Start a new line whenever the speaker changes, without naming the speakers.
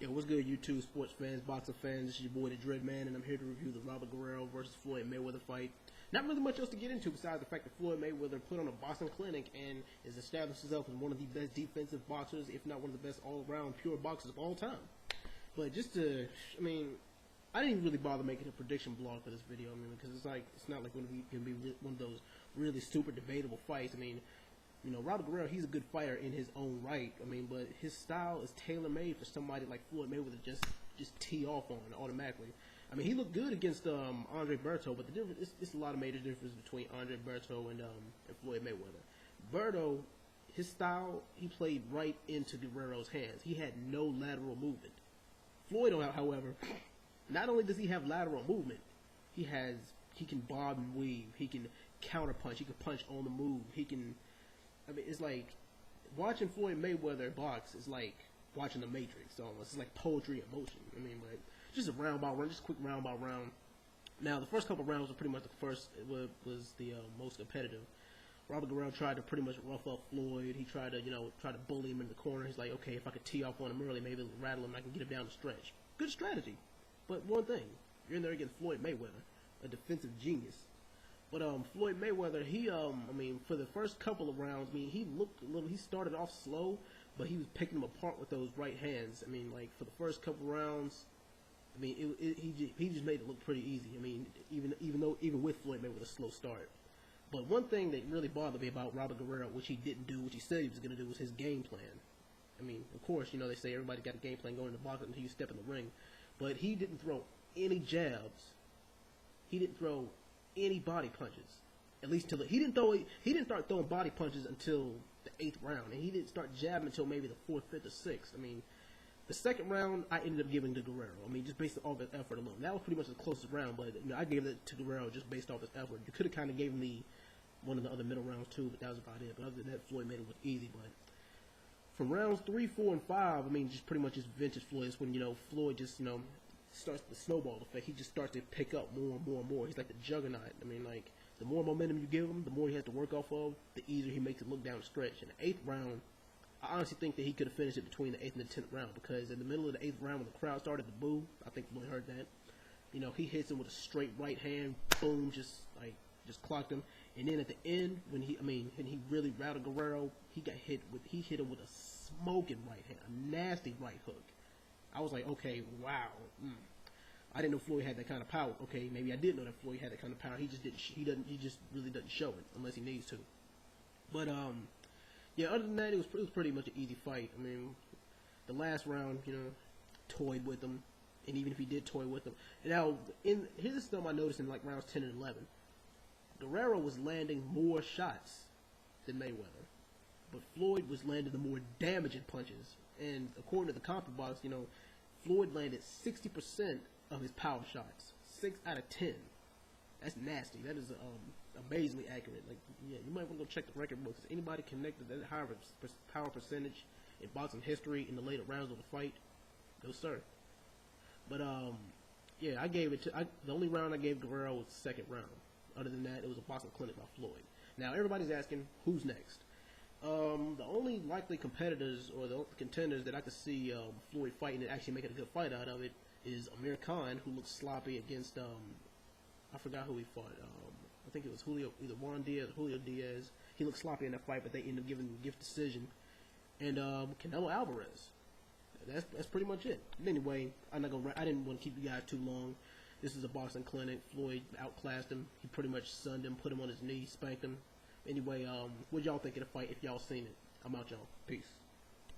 Yo, what's good, YouTube sports fans, boxing fans? This is your boy, TheDreadMan, and I'm here to review the Guerrero versus Floyd Mayweather fight. Not really much else to get into besides the fact that Floyd Mayweather put on a boxing clinic and has established himself as one of the best defensive boxers, if not one of the best all-around pure boxers of all time. But just to, I didn't even really bother making a prediction blog for this video. Because it's not like going to be one of those really super debatable fights. Guerrero, he's a good fighter in his own right. but his style is tailor-made for somebody like Floyd Mayweather to just tee off on automatically. He looked good against Andre Berto, but the difference it's a lot of major difference between Andre Berto and Floyd Mayweather. Berto, his style, he played right into Guerrero's hands. He had no lateral movement. Floyd, however, not only does he have lateral movement, he can bob and weave. He can counter punch. He can punch on the move. He can. It's like watching Floyd Mayweather box is like watching The Matrix almost. It's like poetry in motion. But just a round by round, just a quick round by round. Now, the first couple rounds were pretty much was the most competitive. Guerrero tried to pretty much rough up Floyd. He tried to bully him in the corner. He's like, okay, if I could tee off on him early, maybe it'll rattle him and I can get him down the stretch. Good strategy. But one thing, you're in there against Floyd Mayweather, a defensive genius. But Floyd Mayweather, he for the first couple of rounds, he looked a little. He started off slow, but he was picking them apart with those right hands. For the first couple of rounds, he just made it look pretty easy. Even with Floyd Mayweather's slow start. But one thing that really bothered me about Guerrero, which he didn't do, which he said he was going to do, was his game plan. Of course, they say everybody got a game plan going into boxing until you step in the ring, but he didn't throw any jabs. He didn't throw any body punches. At least he didn't start throwing body punches until the 8th round, and he didn't start jabbing until maybe the 4th, 5th, or 6th. The second round I ended up giving to Guerrero. Just based on his effort alone. That was pretty much the closest round, but I gave it to Guerrero just based off his effort. You could have kind of gave me one of the other middle rounds too, but that was about it. But other than that, Floyd made it look easy. But from rounds 3, 4, and 5, just pretty much just vintage Floyd. It's when Floyd just starts the snowball effect. He just starts to pick up more and more and more. He's like the juggernaut. The more momentum you give him, the more he has to work off of, the easier he makes it look down the stretch. In the 8th round, I honestly think that he could have finished it between the 8th and the 10th round, because in the middle of the 8th round when the crowd started to boo, I think Floyd heard that. He hits him with a straight right hand, boom, just clocked him. And then at the end, when he really rattled Guerrero, he hit him with a smoking right hand, a nasty right hook. I was like, okay, wow. I didn't know Floyd had that kind of power. Okay, maybe I did know that Floyd had that kind of power. He just didn't. He just really doesn't show it unless he needs to. But yeah. Other than that, it was pretty much an easy fight. The last round, toyed with him, and even if he did toy with him, now here's something I noticed in rounds 10 and 11. Guerrero was landing more shots than Mayweather, but Floyd was landing the more damaging punches. And according to the comp box, Floyd landed 60% of his power shots, 6 out of 10. That's nasty. That is amazingly accurate. You might want to go check the record books. Anybody connected that high power percentage in boxing history in the later rounds of the fight? No, sir. But yeah, I gave it to. The only round I gave Guerrero was the 2nd round. Other than that, it was a boxing clinic by Floyd. Now everybody's asking who's next. The only likely competitors or the contenders that I could see Floyd fighting and actually making a good fight out of it is Amir Khan, who looked sloppy against I forgot who he fought. I think it was either Juan Diaz or Julio Diaz. He looked sloppy in that fight, but they ended up giving him a gift decision. And Canelo Alvarez. That's pretty much it. Anyway, I didn't want to keep you guys too long. This is a boxing clinic. Floyd outclassed him. He pretty much sunned him, put him on his knees, spanked him. Anyway, what y'all think of the fight if y'all seen it? I'm out, y'all. Peace.